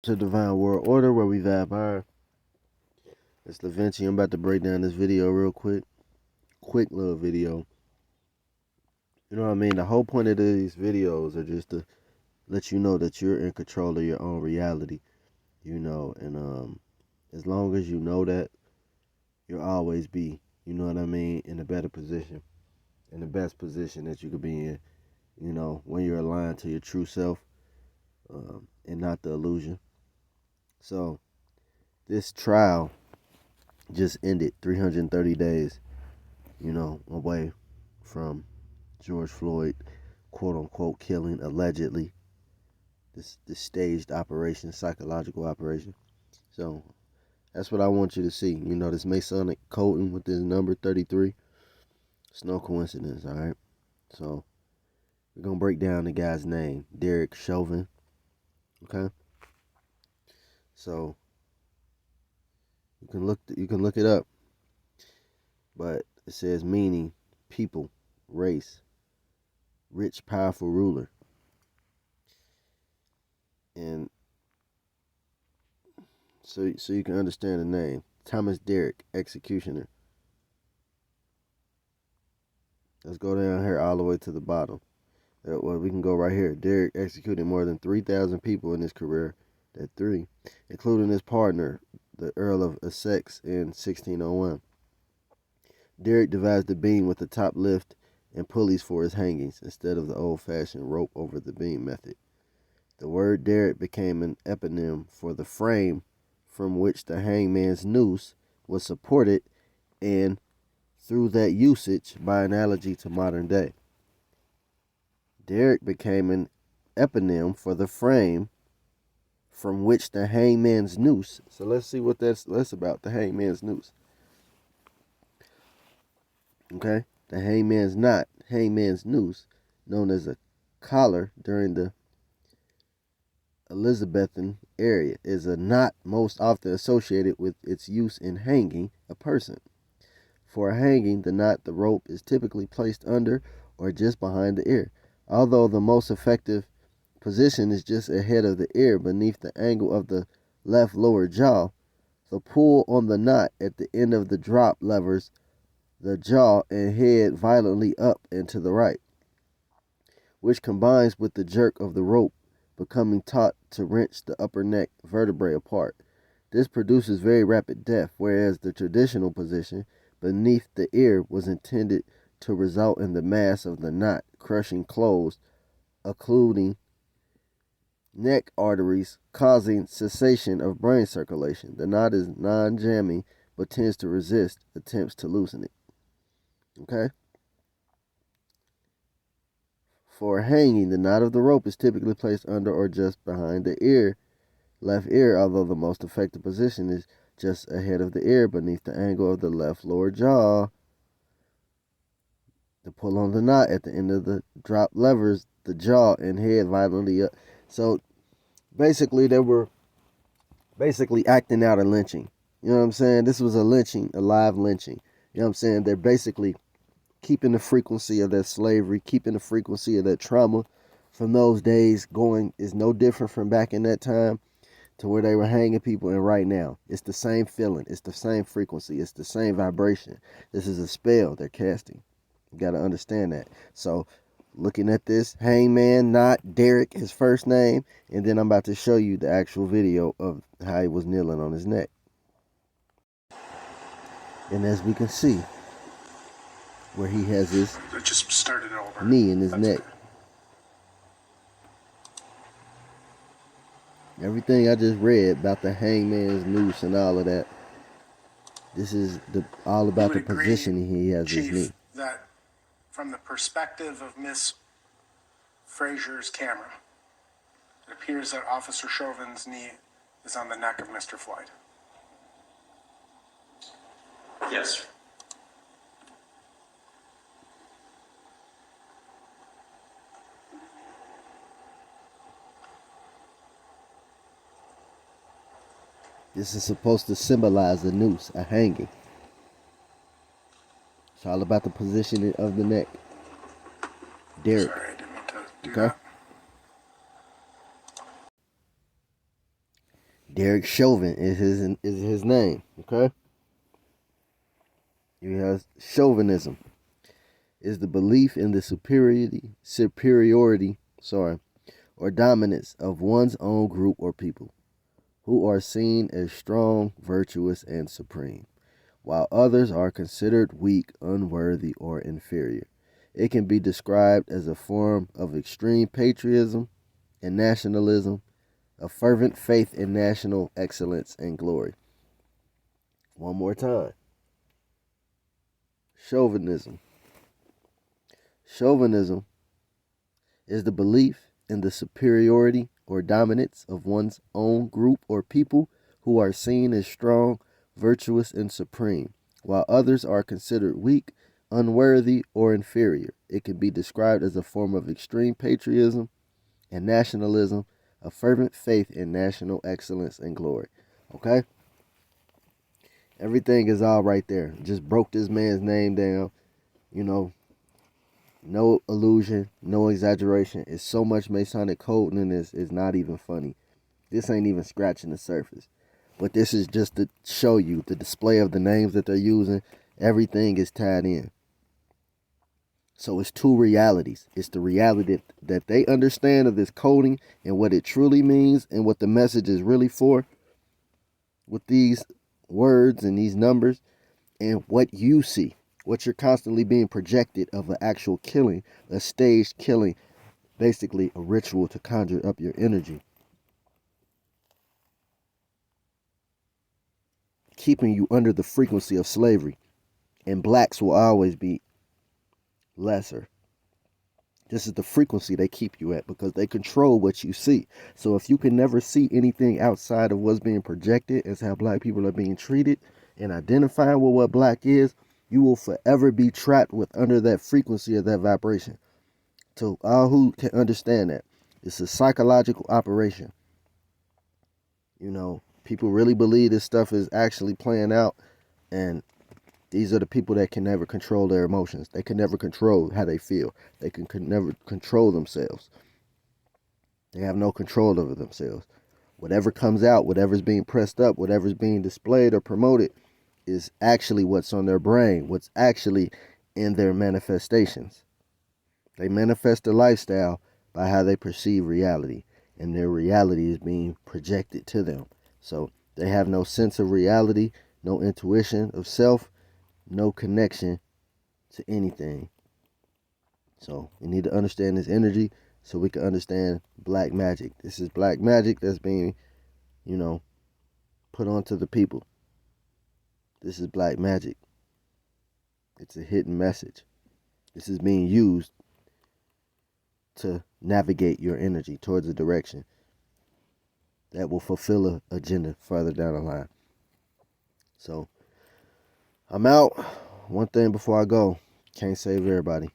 to Divine World Order, where we vibe higher. It's Da Vinci. I'm about to break down this video real quick. Quick little video. You know what I mean? The whole point of these videos are just to let you know that you're in control of your own reality. You know, and as long as you know that, you'll always be, you know what I mean, in a better position. In the best position that you could be in. You know, when you're aligned to your true self, and not the illusion. So, this trial just ended 330 days, you know, away from George Floyd, quote unquote, killing, allegedly. This staged operation, psychological operation. So, that's what I want you to see. You know, this Masonic coding with this number 33. It's no coincidence, all right? So, we're going to break down the guy's name, Derek Chauvin. Okay? So, you can look it up. But it says meaning, people, race, rich, powerful ruler. And so you can understand the name. Thomas Derek, executioner. Let's go down here all the way to the bottom. Well, we can go right here. Derek executed more than 3,000 people in his career. That 3, including his partner, the Earl of Essex, in 1601. Derek devised a beam with the top lift and pulleys for his hangings instead of the old-fashioned rope over the beam method. The word derrick became an eponym for the frame from which the hangman's noose was supported, and through that usage, by analogy to modern day. Derrick became an eponym for the frame from which the hangman's noose. So let's see what that's about, the hangman's noose. Okay? The hangman's knot, hangman's noose, known as a collar during the Elizabethan era, is a knot most often associated with its use in hanging a person. For a hanging, the rope is typically placed under or just behind the ear, although the most effective position is just ahead of the ear beneath the angle of the left lower jaw. The pull on the knot at the end of the drop levers the jaw and head violently up and to the right, which combines with the jerk of the rope becoming taut to wrench the upper neck vertebrae apart. This produces very rapid death, whereas the traditional position beneath the ear was intended to result in the mass of the knot crushing closed, occluding neck arteries, causing cessation of brain circulation. The knot is non-jamming, but tends to resist attempts to loosen it. Okay? For hanging, the knot of the rope is typically placed under or just behind the left ear, although the most effective position is just ahead of the ear beneath the angle of the left lower jaw. The pull on the knot at the end of the drop levers the jaw and head violently up. So basically, they were acting out a lynching. You know what I'm saying? This was a lynching, a live lynching. You know what I'm saying? They're basically keeping the frequency of that slavery, keeping the frequency of that trauma from those days going, is no different from back in that time to where they were hanging people. And right now, it's the same feeling, it's the same frequency, it's the same vibration. This is a spell they're casting. You got to understand that. So looking at this, hangman, not Derek, his first name, and then I'm about to show you the actual video of how he was kneeling on his neck. And as we can see, where he has his knee in his neck. Everything I just read about the hangman's noose and all of that, this is all about the positioning he has his knee. That from the perspective of Miss Frazier's camera, it appears that Officer Chauvin's knee is on the neck of Mr. Floyd. Yes. This is supposed to symbolize a noose, a hanging. It's all about the positioning of the neck. Derek. Sorry, I didn't mean to do Okay? that. Derek Chauvin is his name. Okay. You have chauvinism is the belief in the superiority, or dominance of one's own group or people, who are seen as strong, virtuous, and supreme, while others are considered weak, unworthy, or inferior. It can be described as a form of extreme patriotism and nationalism, a fervent faith in national excellence and glory. One more time. Chauvinism. Chauvinism is the belief in the superiority or dominance of one's own group or people, who are seen as strong, virtuous, and supreme, while others are considered weak, unworthy, or inferior. It can be described as a form of extreme patriotism and nationalism, a fervent faith in national excellence and glory. Okay? Everything is all right there. Just broke this man's name down. You know, no illusion, no exaggeration. It's so much Masonic coding in this, it's not even funny. This ain't even scratching the surface. But this is just to show you the display of the names that they're using. Everything is tied in. So it's two realities. It's the reality that they understand of this coding and what it truly means and what the message is really for with these words and these numbers, and what you see, what you're constantly being projected of an actual killing, a staged killing, basically a ritual to conjure up your energy, keeping you under the frequency of slavery. And blacks will always be lesser. This is the frequency they keep you at because they control what you see. So if you can never see anything outside of what's being projected as how black people are being treated and identifying with what black is, you will forever be trapped with under that frequency of that vibration. To all who can understand that, it's a psychological operation. You know, people really believe this stuff is actually playing out, and these are the people that can never control their emotions. They can never control how they feel. They can never control themselves. They have no control over themselves. Whatever comes out, whatever's being pressed up, whatever's being displayed or promoted is actually what's on their brain, what's actually in their manifestations. They manifest their lifestyle by how they perceive reality, and their reality is being projected to them. So they have no sense of reality, no intuition of self, no connection to anything. So we need to understand this energy so we can understand black magic. This is black magic that's being, put onto the people. This is black magic. It's a hidden message. This is being used to navigate your energy towards a direction that will fulfill an agenda further down the line. So I'm out. One thing before I go, can't save everybody.